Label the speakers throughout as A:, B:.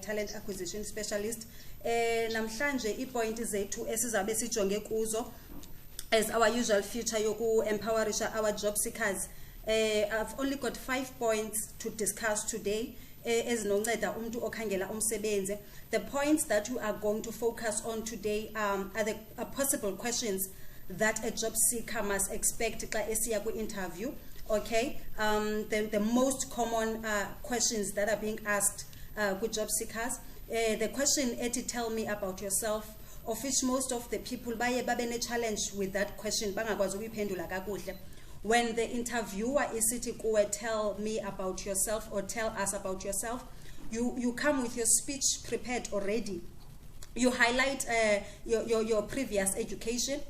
A: talent acquisition specialist. Namhlanje ipoint zethu esizabe sijonge kuzo as our usual feature yoku empowerisha our job seekers. I've only got 5 points to discuss today. Ezinonceda umuntu okhangela umsebenzi. The points that we are going to focus on today are the possible questions that a job seeker must expect xa esiya ku interview. Okay, the most common questions that are being asked with job seekers. The question, tell me about yourself, of which most of the people baye babene challenge with that question. Bangakwazi ukuyiphendula kakuhle. When the interviewer is sitting, tell me about yourself or tell us about yourself, you come with your speech prepared already. You highlight your previous education,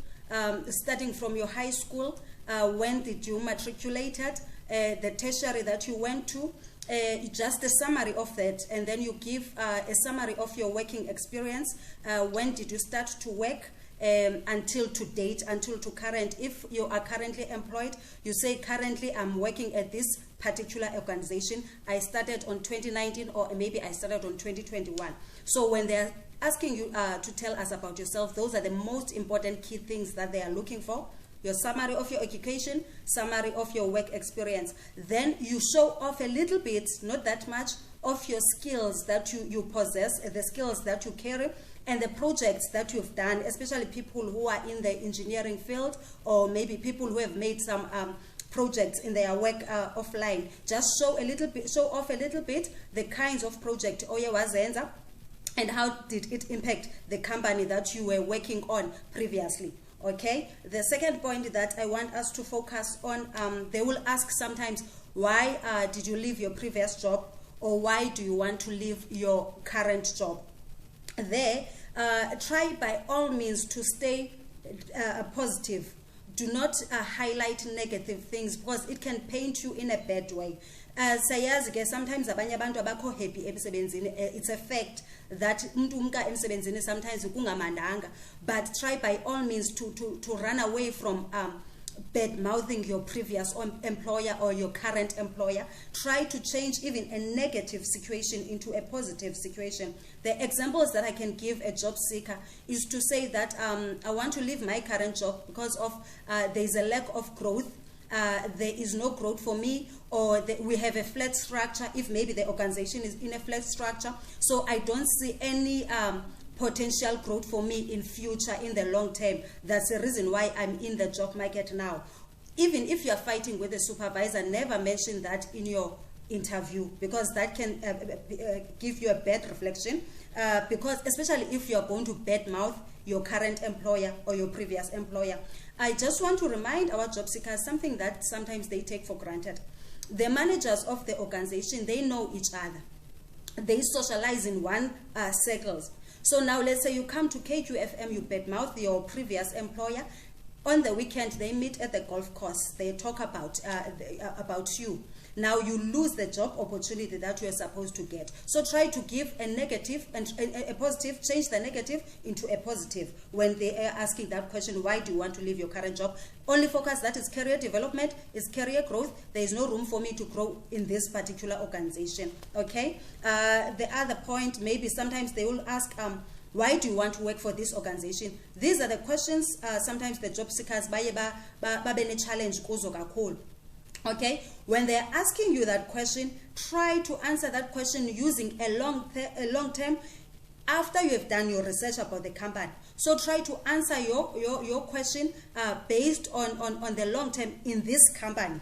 A: starting from your high school. When did you matriculated, the tertiary that you went to, just a summary of that, and then you give a summary of your working experience. When did you start to work, until to date, until to current. If you are currently employed, you say currently I'm working at this particular organization. I started on 2019 or maybe I started on 2021. So when they're asking you to tell us about yourself, those are the most important key things that they are looking for. Your summary of your education, summary of your work experience. Then you show off a little bit, not that much, of your skills that you possess, the skills that you carry, and the projects that you've done, especially people who are in the engineering field, or maybe people who have made some projects in their work offline. Just show off a little bit the kinds of project oye wazenza, and how did it impact the company that you were working on previously. Okay, the second point that I want us to focus on, they will ask sometimes, why did you leave your previous job, or why do you want to leave your current job? There, try by all means to stay positive. Do not highlight negative things, because it can paint you in a bad way. Sometimes abanye abantu abakho happy emsebenzini. It's a fact that umuntu umka emsebenzini sometimes kungamandanga, but try by all means to run away from bad mouthing your previous employer or your current employer. Try to change even a negative situation into a positive situation. The examples that I can give a job seeker is to say that I want to leave my current job because of there is a lack of growth. There is no growth for me, or we have a flat structure. If maybe the organization is in a flat structure, so I don't see any potential growth for me in future, in the long term. That's the reason why I'm in the job market now. Even if you're fighting with the supervisor, never mention that in your interview, because that can give you a bad reflection, because especially if you're going to badmouth your current employer or your previous employer. I just want to remind our job seekers something that sometimes they take for granted. The managers of the organization, they know each other. They socialize in one circles. So now let's say you come to Nkqubela FM, you badmouth your previous employer. On the weekend, they meet at the golf course. They talk about you. Now you lose the job opportunity that you are supposed to get. So try to give a negative and a positive, change the negative into a positive. When they are asking that question, why do you want to leave your current job? Only focus that is career development, is career growth. There is no room for me to grow in this particular organization. Okay. The other point, maybe sometimes they will ask, why do you want to work for this organization? These are the questions sometimes the job seekers baye babene challenge kuzo kakhulu. Okay, when they're asking you that question, try to answer that question using a long term after you have done your research about the company. So try to answer your question based on the long term in this company.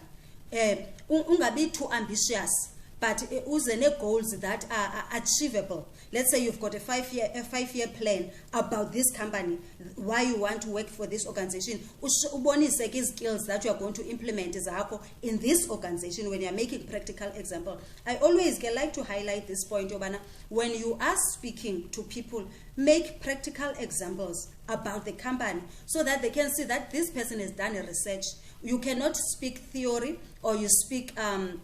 A: Ungabi too ambitious, but uzene goals that are achievable. Let's say you've got a five-year plan about this company, why you want to work for this organization. Ubonise skills that you are going to implement in this organization when you are making practical example. I always like to highlight this point, Yobana. When you are speaking to people, make practical examples about the company so that they can see that this person has done a research. You cannot speak theory or you speak some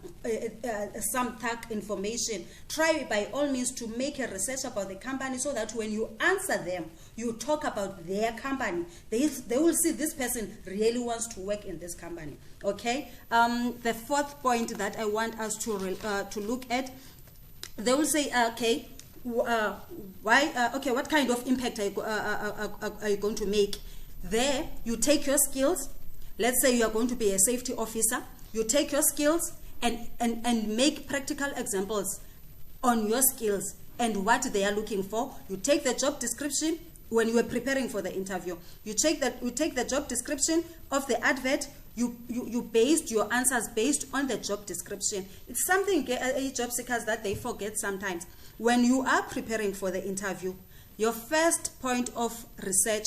A: tag information. Try by all means to make a research about the company so that when you answer them, you talk about their company. They will see this person really wants to work in this company. Okay. The fourth point that I want us to look at they will say, okay, why? Okay, what kind of impact are you going to make? There, you take your skills. Let's say you are going to be a safety officer. You take your skills and make practical examples on your skills and what they are looking for. You take the job description when you were preparing for the interview. You take the job description of the advert. You based your answers based on the job description. It's something job seekers that they forget sometimes. When you are preparing for the interview, your first point of research,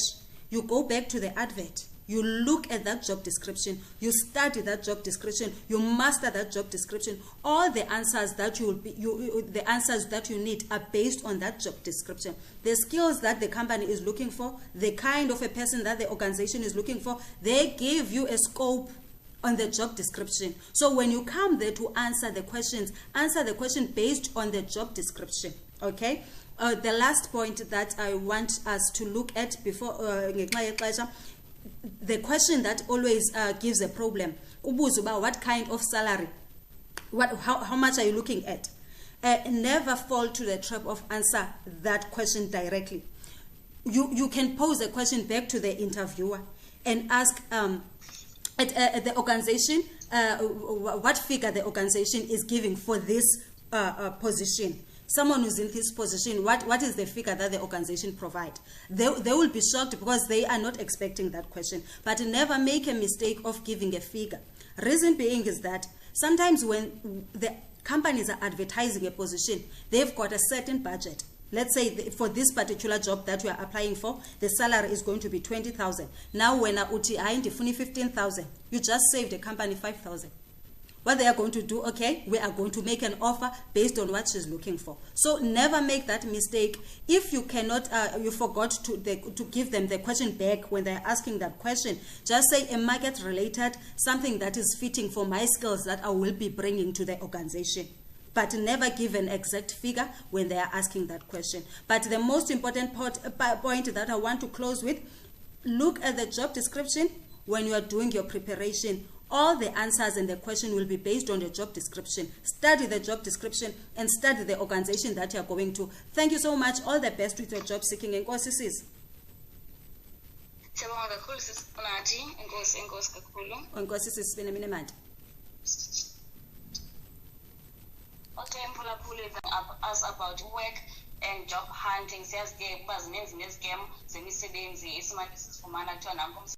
A: you go back to the advert. You look at that job description, you study that job description, you master that job description. All the answers that the answers that you need are based on that job description. The skills that the company is looking for, the kind of a person that the organization is looking for, they give you a scope on the job description. So when you come there to answer the questions, answer the question based on the job description. Okay. The last point that I want us to look at before the question that always gives a problem. What kind of salary? How much are you looking at? Never fall to the trap of answer that question directly. You can pose a question back to the interviewer and ask at the organization what figure the organization is giving for this position. Someone who's in this position, what is the figure that the organization provide? They will be shocked because they are not expecting that question. But never make a mistake of giving a figure. Reason being is that sometimes when the companies are advertising a position, they've got a certain budget. Let's say for this particular job that we are applying for, the salary is going to be 20,000. Now when I UTI in 15,000, you just saved the company 5,000. What they are going to do, okay, we are going to make an offer based on what she's looking for. So never make that mistake. If you cannot, you forgot to give them the question back when they're asking that question, just say a market related, something that is fitting for my skills that I will be bringing to the organization. But never give an exact figure when they are asking that question. But the most important point that I want to close with, look at the job description when you are doing your preparation. All the answers and the question will be based on the job description. Study the job description and study the organization that you are going to. Thank you so much. All the best with your job seeking. Nkqubela sis. Nkqubela sis bene mina manje.
B: Okay, us about work and job hunting. Says ke bazininzi nezigame zemisebenzi isimanje sifumana kuthiwa nanku